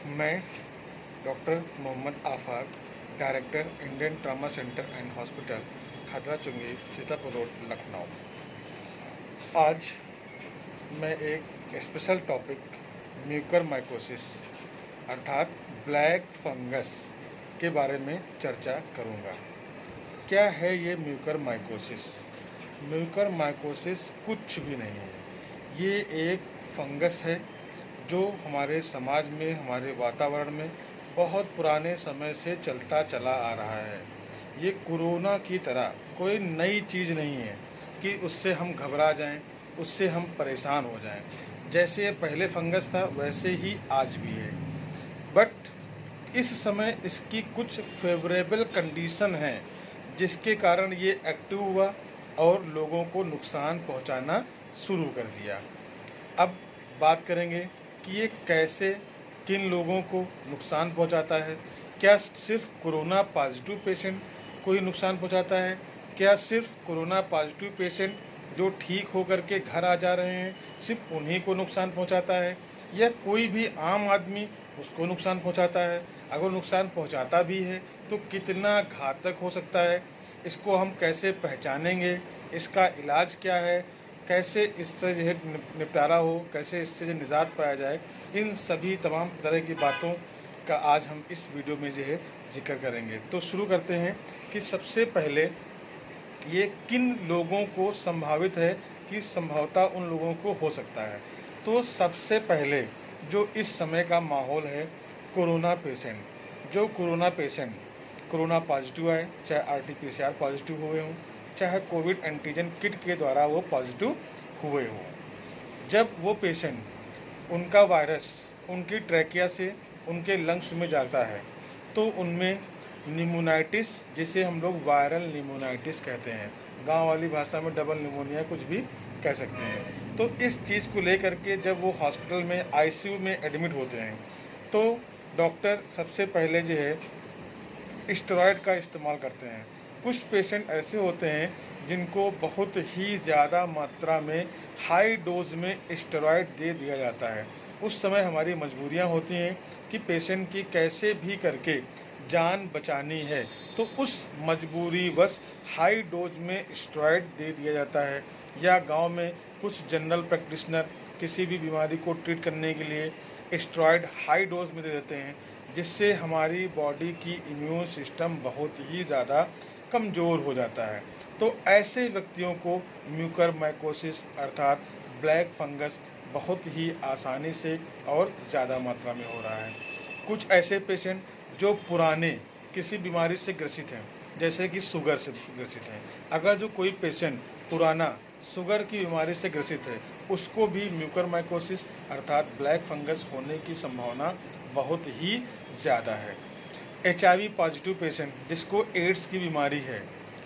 मैं doctor Mohammad Afaq, director Indian trauma centre and hospital, Khadra Chungi, Sitapur road, Lucknow. आज मैं एक स्पेशल टॉपिक म्यूकरमाइकोसिस अर्थात ब्लैक फंगस के बारे में चर्चा करूंगा। क्या है ये म्यूकरमाइकोसिस? म्यूकरमाइकोसिस कुछ भी नहीं है। ये एक फंगस है जो हमारे समाज में, हमारे वातावरण में बहुत पुराने समय से चलता चला आ रहा है। ये कोरोना की तरह कोई नई चीज़ नहीं है कि उससे हम घबरा जाएं, उससे हम परेशान हो जाएं। जैसे ये पहले फंगस था वैसे ही आज भी है, बट इस समय इसकी कुछ फेवरेबल कंडीशन है जिसके कारण ये एक्टिव हुआ और लोगों को नुकसान पहुंचाना शुरू कर दिया। अब बात करेंगे कि ये कैसे, किन लोगों को नुकसान पहुंचाता है। क्या सिर्फ कोरोना पॉजिटिव पेशेंट को ही नुकसान पहुंचाता है? क्या सिर्फ कोरोना पॉजिटिव पेशेंट जो ठीक होकर के घर आ जा रहे हैं सिर्फ उन्हीं को नुकसान पहुंचाता है, या कोई भी आम आदमी उसको नुकसान पहुंचाता है? अगर नुकसान पहुंचाता भी है तो कितना घातक हो सकता है? इसको हम कैसे पहचानेंगे? इसका इलाज क्या है? कैसे इससे जो है निपटारा हो, कैसे इससे जो निजात पाया जाए, इन सभी तमाम तरह की बातों का आज हम इस वीडियो में जो है जिक्र करेंगे। तो शुरू करते हैं कि सबसे पहले ये किन लोगों को संभावित है कि संभवतः उन लोगों को हो सकता है। तो सबसे पहले जो इस समय का माहौल है, कोरोना पेशेंट। जो कोरोना पेशेंट कोरोना पॉजिटिव आए, चाहे RT-PCR पॉजिटिव हुए हों, चाहे कोविड एंटीजन किट के द्वारा वो पॉजिटिव हुए हों, जब वो पेशेंट, उनका वायरस उनकी ट्रैकिया से उनके लंग्स में जाता है तो उनमें निमोनाइटिस, जिसे हम लोग वायरल निमोनाइटिस कहते हैं, गांव वाली भाषा में डबल निमोनिया कुछ भी कह सकते हैं। तो इस चीज़ को लेकर के जब वो हॉस्पिटल में ICU में एडमिट होते हैं तो डॉक्टर सबसे पहले जो है स्टेरॉयड का इस्तेमाल करते हैं। कुछ पेशेंट ऐसे होते हैं जिनको बहुत ही ज़्यादा मात्रा में हाई डोज में स्टेरॉयड दे दिया जाता है। उस समय हमारी मजबूरियां होती हैं कि पेशेंट की कैसे भी करके जान बचानी है, तो उस मजबूरीवश हाई डोज में स्टेरॉयड दे दिया जाता है। या गांव में कुछ जनरल प्रैक्टिशनर किसी भी बीमारी को ट्रीट करने के लिए स्टेरॉयड हाई डोज में दे देते हैं, जिससे हमारी बॉडी की इम्यून सिस्टम बहुत ही ज़्यादा कमज़ोर हो जाता है। तो ऐसे व्यक्तियों को म्यूकरमाइकोसिस अर्थात ब्लैक फंगस बहुत ही आसानी से और ज़्यादा मात्रा में हो रहा है। कुछ ऐसे पेशेंट जो पुराने किसी बीमारी से ग्रसित हैं, जैसे कि शुगर से ग्रसित हैं, अगर जो कोई पेशेंट पुराना शुगर की बीमारी से ग्रसित है उसको भी म्यूकरमाइकोसिस अर्थात ब्लैक फंगस होने की संभावना बहुत ही ज़्यादा है। HIV पॉजिटिव पेशेंट जिसको एड्स की बीमारी है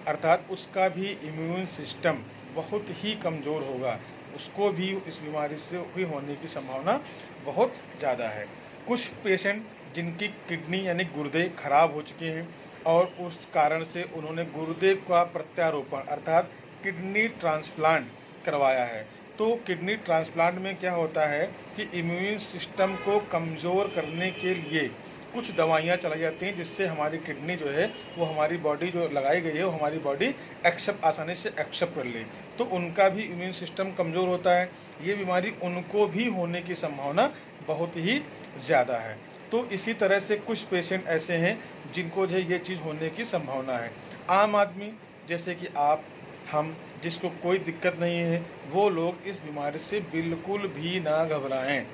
अर्थात उसका भी इम्यून सिस्टम बहुत ही कमज़ोर होगा, उसको भी इस बीमारी से भी होने की संभावना बहुत ज़्यादा है। कुछ पेशेंट जिनकी किडनी यानी गुर्दे खराब हो चुके हैं और उस कारण से उन्होंने गुर्दे का प्रत्यारोपण अर्थात किडनी ट्रांसप्लांट करवाया है। तो किडनी ट्रांसप्लांट में क्या होता है कि इम्यून सिस्टम को कमज़ोर करने के लिए कुछ दवाइयाँ चलाई जाती हैं जिससे हमारी किडनी जो है वो हमारी बॉडी जो लगाई गई है वो हमारी बॉडी आसानी से एक्सेप्ट कर ले, तो उनका भी इम्यून सिस्टम कमज़ोर होता है। ये बीमारी उनको भी होने की संभावना बहुत ही ज़्यादा है। तो इसी तरह से कुछ पेशेंट ऐसे हैं जिनको जो ये चीज़ होने की संभावना है। आम आदमी जैसे कि आप, हम, जिसको कोई दिक्कत नहीं है, वो लोग इस बीमारी से बिल्कुल भी ना घबराएं।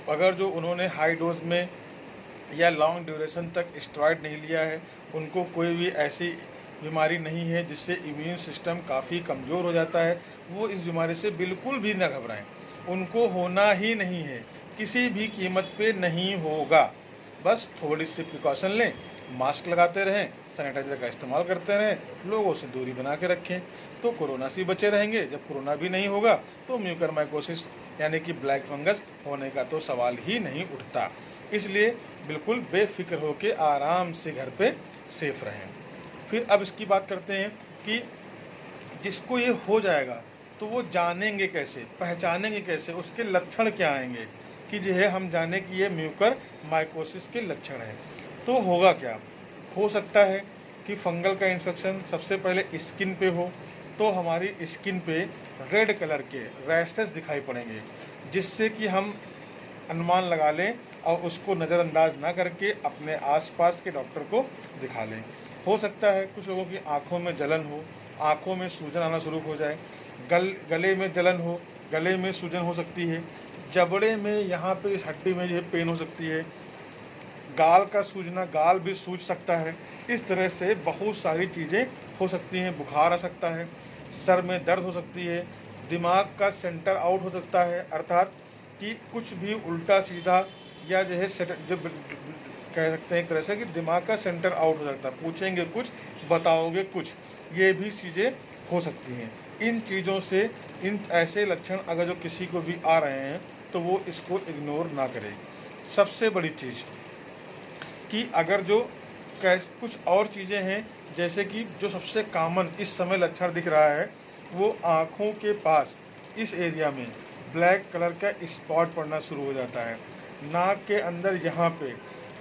अगर जो उन्होंने हाई डोज में या लॉन्ग ड्यूरेशन तक स्टेरॉयड नहीं लिया है, उनको कोई भी ऐसी बीमारी नहीं है जिससे इम्यून सिस्टम काफ़ी कमज़ोर हो जाता है, वो इस बीमारी से बिल्कुल भी ना घबराएं। उनको होना ही नहीं है, किसी भी कीमत पे नहीं होगा। बस थोड़ी सी प्रिकॉशन लें, मास्क लगाते रहें, सैनिटाइजर का इस्तेमाल करते रहें, लोगों से दूरी बना के रखें, तो कोरोना से बचे रहेंगे। जब कोरोना भी नहीं होगा तो म्यूकरमाइकोसिस यानी कि ब्लैक फंगस होने का तो सवाल ही नहीं उठता। इसलिए बिल्कुल बेफिक्र होकर आराम से घर पे सेफ रहें। फिर अब इसकी बात करते हैं कि जिसको ये हो जाएगा तो वो जानेंगे कैसे, पहचानेंगे कैसे, उसके लक्षण क्या आएंगे कि जो है हम जाने कि ये म्यूकर माइकोसिस के लक्षण हैं। तो होगा क्या, हो सकता है कि फंगल का इन्फेक्शन सबसे पहले स्किन पे हो, तो हमारी स्किन पे रेड कलर के रैशेस दिखाई पड़ेंगे, जिससे कि हम अनुमान लगा लें और उसको नज़रअंदाज ना करके अपने आसपास के डॉक्टर को दिखा लें। हो सकता है कुछ लोगों की आंखों में जलन हो, आंखों में सूजन आना शुरू हो जाए, गले में जलन हो, गले में सूजन हो सकती है, जबड़े में यहाँ पे इस हड्डी में ये पेन हो सकती है, गाल का सूजना, गाल भी सूज सकता है। इस तरह से बहुत सारी चीज़ें हो सकती हैं। बुखार आ सकता है, सर में दर्द हो सकती है, दिमाग का सेंटर आउट हो सकता है, अर्थात कि कुछ भी उल्टा सीधा या जो है जो कह सकते हैं एक तरह से कि दिमाग का सेंटर आउट हो सकता है। पूछेंगे कुछ, बताओगे कुछ, ये भी चीज़ें हो सकती हैं। इन चीज़ों से, इन ऐसे लक्षण अगर जो किसी को भी आ रहे हैं तो वो इसको इग्नोर ना करें। सबसे बड़ी चीज़ कि अगर जो कुछ और चीज़ें हैं, जैसे कि जो सबसे कॉमन इस समय लक्षण दिख रहा है, वो आँखों के पास इस एरिया में ब्लैक कलर का स्पॉट पड़ना शुरू हो जाता है। नाक के अंदर यहाँ पे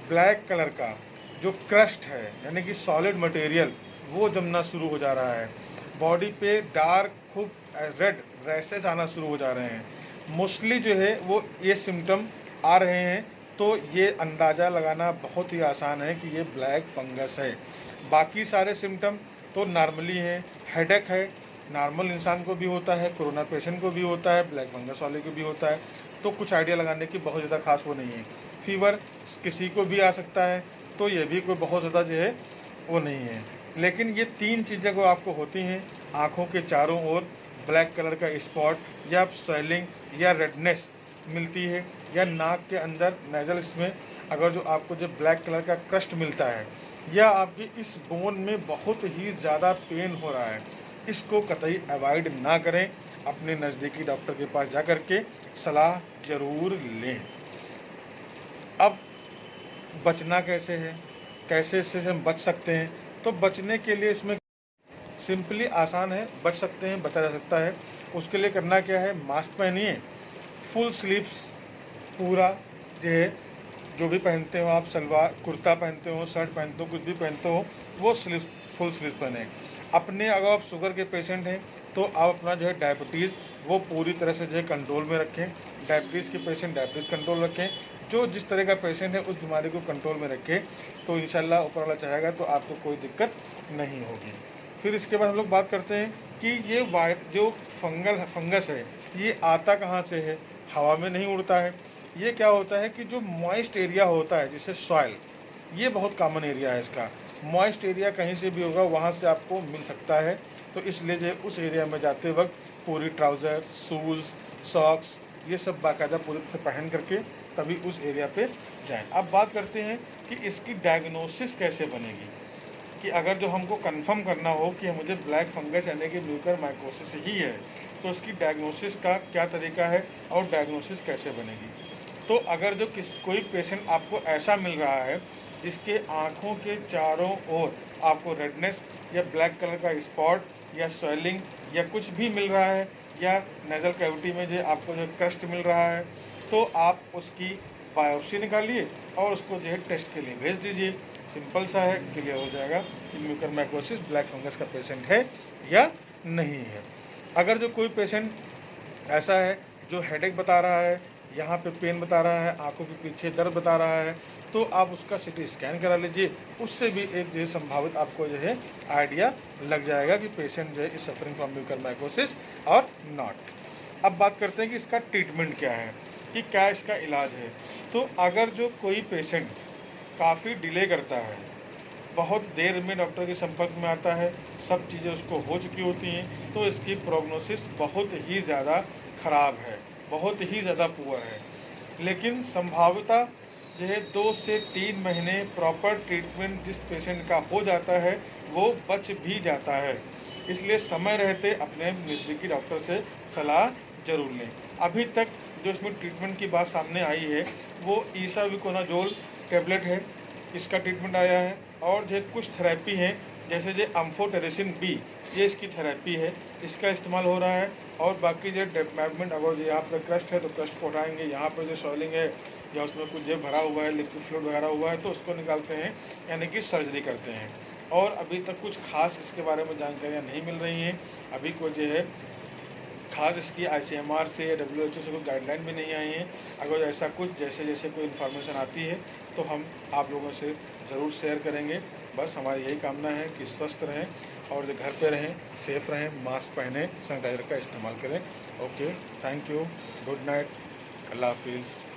ब्लैक कलर का जो क्रस्ट है, यानी कि सॉलिड मटेरियल, वो जमना शुरू हो जा रहा है। बॉडी पे डार्क खूब रेड रैशेस आना शुरू हो जा रहे हैं। मोस्टली जो है वो ये सिम्टम आ रहे हैं, तो ये अंदाज़ा लगाना बहुत ही आसान है कि ये ब्लैक फंगस है। बाकी सारे सिम्टम तो नॉर्मली हैं। हेडेक है, नॉर्मल इंसान को भी होता है, कोरोना पेशेंट को भी होता है, ब्लैक फंगस वाले को भी होता है, तो कुछ आइडिया लगाने की बहुत ज़्यादा खास वो नहीं है। फीवर किसी को भी आ सकता है, तो ये भी कोई बहुत ज़्यादा जो है वो नहीं है। लेकिन ये तीन चीज़ें को आपको होती हैं, आँखों के चारों ओर ब्लैक कलर का स्पॉट या स्वेलिंग या रेडनेस मिलती है, या नाक के अंदर नेजल इसमें अगर जो आपको जो ब्लैक कलर का क्रस्ट मिलता है, या आपकी इस बोन में बहुत ही ज़्यादा पेन हो रहा है, इसको कतई अवॉइड ना करें। अपने नज़दीकी डॉक्टर के पास जा कर के सलाह ज़रूर लें। अब बचना कैसे है, कैसे इससे हम बच सकते हैं? तो बचने के लिए इसमें सिंपली आसान है, बच सकते हैं, बचा जा सकता है। उसके लिए करना क्या है, मास्क पहनिए, फुल स्लीव्स पूरा जो है, जो भी पहनते हो आप, सलवार कुर्ता पहनते हो, शर्ट पहनते हो, कुछ भी पहनते हो, वो स्लीव फुल स्लीव पहने। अपने अगर आप शुगर के पेशेंट हैं तो आप अपना जो है डायबिटीज़ वो पूरी तरह से जो है कंट्रोल में रखें। डायबिटीज़ के पेशेंट डायबिटीज़ कंट्रोल रखें। जो जिस तरह का पेशेंट है उस बीमारी को कंट्रोल में रखें, तो इंशाल्लाह ऊपर वाला चाहेगा तो आपको कोई दिक्कत नहीं होगी। फिर इसके बाद हम लोग बात करते हैं कि ये जो फंगस है, ये आता कहाँ से है? हवा में नहीं उड़ता है। ये क्या होता है कि जो मॉइस्ट एरिया होता है, जैसे सॉइल, ये बहुत कॉमन एरिया है इसका। मॉइस्ट एरिया कहीं से भी होगा, वहाँ से आपको मिल सकता है। तो इसलिए जो उस एरिया में जाते वक्त पूरी ट्राउज़र, शूज़, सॉक्स, ये सब बाकायदा पूरी से पहन करके तभी उस एरिया पे जाएं। अब बात करते हैं कि इसकी डायग्नोसिस कैसे बनेगी, कि अगर जो हमको कंफर्म करना हो कि मुझे ब्लैक फंगस यानी कि म्यूकर माइकोसिस ही है, तो इसकी डायग्नोसिस का क्या तरीका है और डायग्नोसिस कैसे बनेगी। तो अगर जो कोई पेशेंट आपको ऐसा मिल रहा है जिसके आँखों के चारों ओर आपको रेडनेस या ब्लैक कलर का स्पॉट या स्वेलिंग या कुछ भी मिल रहा है, या नेजल कैविटी में जो आपको जो क्रस्ट मिल रहा है, तो आप उसकी बायोप्सी निकालिए और उसको जो है टेस्ट के लिए भेज दीजिए। सिंपल सा है, क्लियर हो जाएगा कि म्यूकर माइकोसिस ब्लैक फंगस का पेशेंट है या नहीं है। अगर जो कोई पेशेंट ऐसा है जो हेडेक बता रहा है, यहाँ पे पेन बता रहा है, आंखों के पीछे दर्द बता रहा है, तो आप उसका सिटी स्कैन करा लीजिए। उससे भी एक जो है संभावित आपको जो है आइडिया लग जाएगा कि पेशेंट जो है is suffering from Mucor mycosis और नॉट। अब बात करते हैं कि इसका ट्रीटमेंट क्या है, कि क्या इसका इलाज है। तो अगर जो कोई पेशेंट काफ़ी डिले करता है, बहुत देर में डॉक्टर के संपर्क में आता है, सब चीज़ें उसको हो चुकी होती हैं, तो इसकी प्रोग्नोसिस बहुत ही ज़्यादा ख़राब है, बहुत ही ज़्यादा पुअर है। लेकिन संभाव्यता जो है 2 से 3 महीने प्रॉपर ट्रीटमेंट जिस पेशेंट का हो जाता है वो बच भी जाता है। इसलिए समय रहते अपने नज़दीकी डॉक्टर से सलाह जरूर लें। अभी तक जो इसमें ट्रीटमेंट की बात सामने आई है वो ईसाविकोनाजोल टैबलेट है, इसका ट्रीटमेंट आया है। और जो कुछ थेरेपी हैं, जैसे जो एम्फोटेरेसिन बी, ये इसकी थेरेपी है, इसका इस्तेमाल हो रहा है। और बाकी जो डेवलपमेंट अगर यहाँ पर क्रस्ट है तो क्रस्ट को उठाएंगे, यहाँ पर जो सॉइलिंग है या उसमें कुछ जो भरा हुआ है लिक्विड फ्लूइड वगैरह हुआ है तो उसको निकालते हैं, यानी कि सर्जरी करते हैं। और अभी तक कुछ खास इसके बारे में जानकारियाँ नहीं मिल रही हैं। अभी को जो है खास इसकी ICMR से या WHO से कोई गाइडलाइन भी नहीं आई है। अगर ऐसा कुछ जैसे जैसे कोई इन्फॉर्मेशन आती है तो हम आप लोगों से ज़रूर शेयर करेंगे। बस हमारी यही कामना है कि स्वस्थ रहें और जो घर पे रहें, सेफ रहें, मास्क पहनें, सैनिटाइज़र का इस्तेमाल करें। Okay, thank you, good night, अल्लाह हाफिज़।